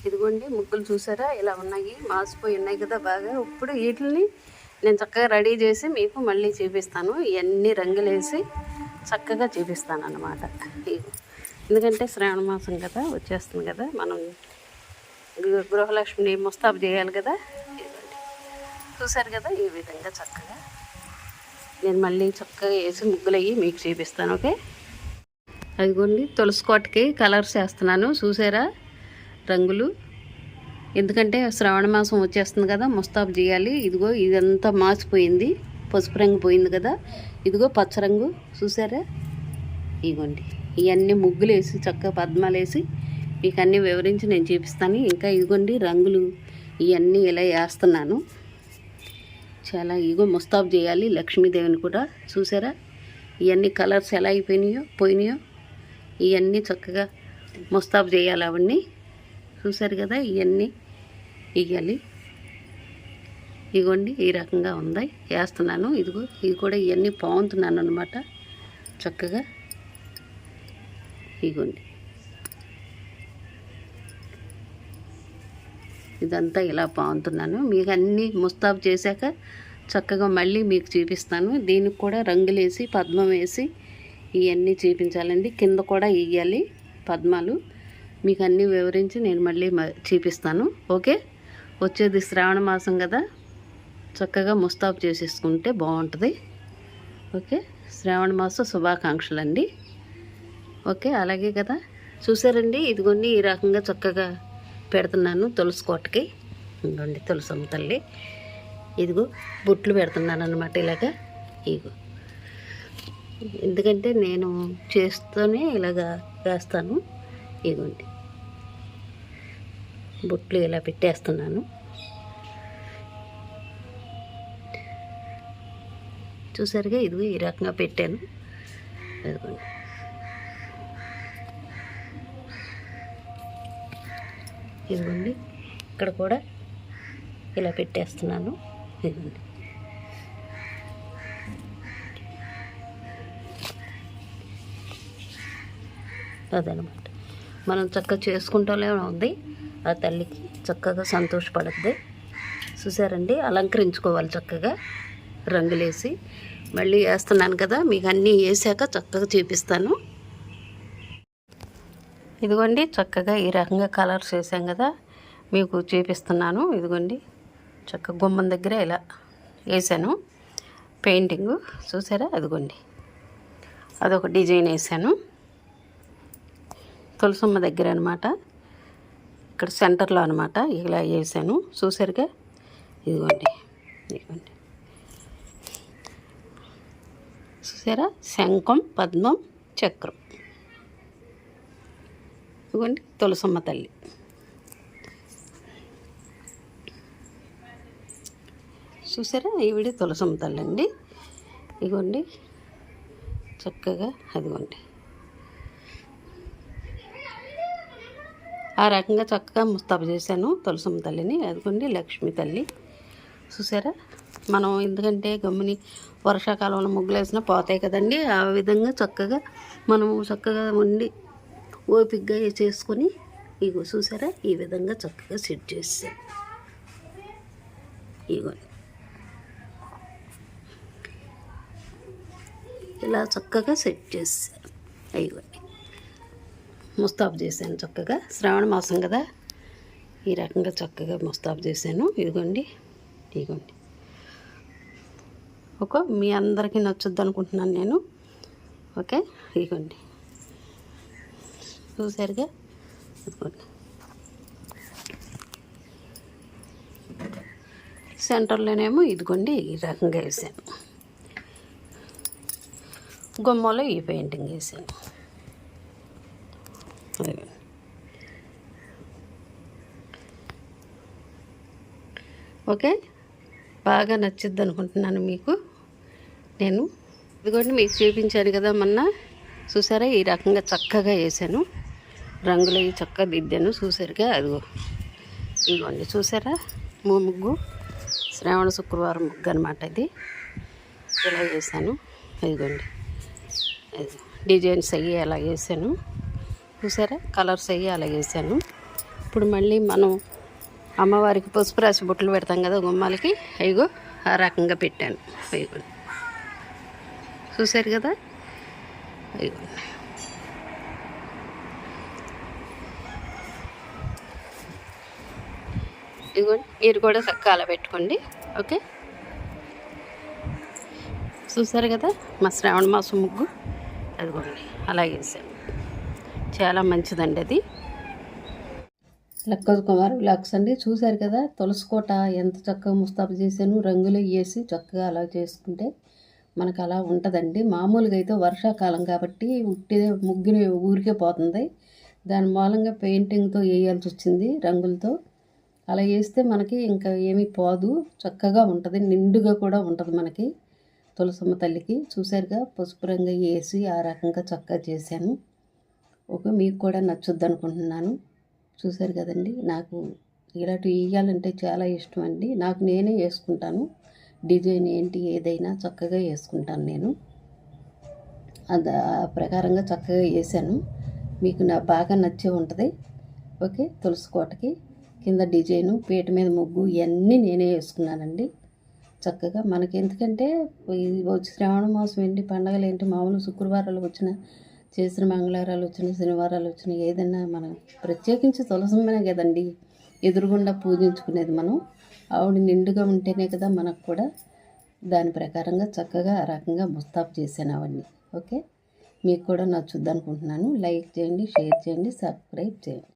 ఇదిగోండి ముగ్గులు చూసారా ఇలా ఉన్నాయి, మాసిపోయి ఉన్నాయి కదా బాగా. ఇప్పుడు వీటిని నేను చక్కగా రెడీ చేసి మీకు మళ్ళీ చూపిస్తాను. ఇవన్నీ రంగులేసి చక్కగా చూపిస్తాను అన్నమాట. ఎందుకంటే శ్రావణ మాసం కదా వచ్చేస్తుంది కదా, మనం గృహలక్ష్మిని ముస్తాబు చేయాలి కదా. చూసారు కదా ఈ విధంగా చక్కగా నేను మళ్ళీ చక్కగా వేసి ముగ్గులు అయ్యి మీకు చూపిస్తాను. ఓకే, అదిగోండి తులసి కోటకి కలర్స్ వేస్తున్నాను చూసారా రంగులు. ఎందుకంటే శ్రావణ మాసం వచ్చేస్తుంది కదా, ముస్తాబు చేయాలి. ఇదిగో ఇదంతా మాసిపోయింది, పసుపు రంగు పోయింది కదా. ఇదిగో పచ్చ రంగు చూసారా. ఇదిగోండి ఇవన్నీ ముగ్గులు వేసి చక్కగా పద్మాలు వేసి మీకు అన్నీ వివరించి నేను చూపిస్తాను. ఇంకా ఇదిగోండి రంగులు ఇవన్నీ ఇలా వేస్తున్నాను. చాలా ఇగో ముస్తాబు చేయాలి లక్ష్మీదేవిని కూడా. చూసారా ఇవన్నీ కలర్స్ ఎలా పోయినాయో ఇవన్నీ చక్కగా ముస్తాబు చేయాలి అవన్నీ. చూసారు కదా ఇవన్నీ ఇవ్వాలి. ఇగోండి ఈ రకంగా ఉంది వేస్తున్నాను. ఇదిగో ఇది కూడా ఇవన్నీ పాముతున్నాను అనమాట చక్కగా. ఇగోండి ఇదంతా ఇలా పాముతున్నాను. మీకు అన్నీ ముస్తాబు చేశాక చక్కగా మళ్ళీ మీకు చూపిస్తాను. దీనికి కూడా రంగులేసి పద్మం వేసి ఇవన్నీ చూపించాలండి. కింద కూడా ఇవ్వాలి పద్మాలు. మీకు అన్నీ వివరించి నేను మళ్ళీ చూపిస్తాను. ఓకే, వచ్చేది శ్రావణ మాసం కదా, చక్కగా ముస్తాబు చేసేసుకుంటే బాగుంటుంది. ఓకే, శ్రావణ మాస శుభాకాంక్షలు అండి. ఓకే, అలాగే కదా. చూసారండి ఇదిగోండి ఈ రకంగా చక్కగా పెడుతున్నాను తులసి కోటకి. ఇదిగోండి తులసమ్మ తల్లి. ఇదిగో బొట్లు పెడుతున్నాను అనమాట ఇలాగా. ఇదిగో ఎందుకంటే నేను చేస్తూనే ఇలాగా వేస్తాను. ఇదిగోండి బొట్లు ఇలా పెట్టేస్తున్నాను. చూసారుగా ఇదిగో ఈ రకంగా పెట్టాను. ఇదిగోండి ఇదిగోండి ఇక్కడ కూడా ఇలా పెట్టేస్తున్నాను. ఇదిగోండి అదనమాట మనం చక్కగా చేసుకుంటూనే ఉంది. ఆ తల్లికి చక్కగా సంతోషపడుద్ది. చూసారండి అలంకరించుకోవాలి చక్కగా రంగులేసి. మళ్ళీ వేస్తున్నాను కదా, మీకు అన్నీ వేసాక చక్కగా చూపిస్తాను. ఇదిగోండి చక్కగా ఈ రకంగా కలర్స్ వేసాం కదా, మీకు చూపిస్తున్నాను. ఇదిగోండి చక్కగా గుమ్మం దగ్గర ఇలా వేసాను పెయింటింగు. చూసారా అదిగోండి అదొక డిజైన్ వేసాను తులసమ్మ దగ్గర అనమాట, ఇక్కడ సెంటర్లో అనమాట. ఇలా వేసాను చూసారుగా. ఇదిగోండి ఇదిగోండి చూసారా శంఖం పద్మం చక్రం. ఇదిగోండి తులసమ్మ తల్లి. చూసారా ఈవిడ తులసమ్మ తల్లి అండి. ఇదిగోండి చక్కగా అదిగోండి ఆ రకంగా చక్కగా ముస్తాబు చేశాను తులసమ్మ తల్లిని. అదిగోండి లక్ష్మీ తల్లి. చూసారా మనం ఎందుకంటే గమ్ముని వర్షాకాలంలో ముగ్గులు వేసినా పోతాయి కదండి, ఆ విధంగా చక్కగా మనము చక్కగా ఉండి ఓపికగా చేసుకొని ఇగో చూసారా ఈ విధంగా చక్కగా సెట్ చేసాం. ఇగోండి ఇలా చక్కగా సెట్ చేసాను. ఇగోండి ముస్తాబు చేశాను చక్కగా. శ్రావణ మాసం కదా ఈ రకంగా చక్కగా ముస్తాబు చేశాను. ఇదిగోండి ఇదిగోండి ఓకే, మీ అందరికీ నచ్చుద్ది అనుకుంటున్నాను నేను. ఓకే ఇదిగోండి చూసారుగా. ఇదిగోండి సెంటర్లోనేమో ఇదిగోండి ఈ రకంగా వేసాను. గుమ్మలో ఈ పెయింటింగ్ వేసాను. ఓకే, బాగా నచ్చుద్ది అనుకుంటున్నాను మీకు నేను. ఇదిగోండి మీకు చూపించాను కదా మొన్న. చూసారా ఈ రకంగా చక్కగా వేసాను, రంగులు అవి చక్కగా దిద్దాను. చూసారుగా అదిగో ఇదిగోండి చూసారా ముగ్గు శ్రావణ శుక్రవారం ముగ్గు అనమాట ఇది. ఇలా వేసాను. ఇదిగోండి డిజైన్స్ అయ్యి అలా వేసాను. చూసారా కలర్స్ అయ్యి అలా వేసాను. ఇప్పుడు మళ్ళీ మనం అమ్మవారికి పసుపు రాసి బొట్లు పెడతాం కదా గుమ్మాలకి, అయ్యో ఆ రకంగా పెట్టాను. అయ్యో చూసారు కదా, అయ్యో ఇదిగోండి. మీరు కూడా చక్కగా అలా పెట్టుకోండి. ఓకే, చూసారు కదా మా శ్రావణ మాసం ముగ్గు. అదిగోండి అలా వేసాను, చాలా మంచిదండి అది. లక్కజ్ కుమార్ వ్లాగ్స్ అండి. చూశారు కదా తులసి కోట ఎంత చక్కగా ముస్తాబు చేశాను, రంగులు వేసి చక్కగా అలా చేసుకుంటే మనకు అలా ఉంటుందండి. మామూలుగా అయితే వర్షాకాలం కాబట్టి ఉట్టి ముగ్గుని ఊరికే పోతుంది, దాని మూలంగా పెయింటింగ్తో వేయాల్సి వచ్చింది రంగులతో. అలా వేస్తే మనకి ఇంకా ఏమీ పోదు, చక్కగా ఉంటుంది, నిండుగా కూడా ఉంటుంది మనకి తులసమ్మ తల్లికి. చూశారుగా పసుపు రంగు వేసి ఆ రకంగా చక్కగా చేశాను. ఓకే, మీకు కూడా నచ్చుద్ది అనుకుంటున్నాను. చూశారు కదండి, నాకు ఇలాంటివి వేయాలంటే చాలా ఇష్టం అండి. నాకు నేనే వేసుకుంటాను, డిజైన్ ఏంటి ఏదైనా చక్కగా వేసుకుంటాను నేను. అది ఆ ప్రకారంగా చక్కగా వేసాను, మీకు బాగా నచ్చే ఉంటుంది. ఓకే, తులసి కోటకి కింద డిజైను, పీట మీద ముగ్గు ఇవన్నీ నేనే వేసుకున్నానండి చక్కగా. మనకి ఎందుకంటే శ్రావణ మాసం ఏంటి, పండగలు ఏంటి, మామూలు శుక్రవారాలు వచ్చిన, చేసిన మంగళవారాలు వచ్చిన, శనివారాలు వచ్చిన, ఏదైనా మనం ప్రత్యేకించి తులసమ్మనే కదండి ఎదురుగుండా పూజించుకునేది మనం. ఆవిడ నిండుగా ఉంటేనే కదా మనకు కూడా. దాని ప్రకారంగా చక్కగా ఆ రకంగా ముస్తాబు చేశాను అవన్నీ. ఓకే, మీకు కూడా నచ్చుద్ది అనుకుంటున్నాను. లైక్ చేయండి, షేర్ చేయండి, సబ్స్క్రైబ్ చేయండి.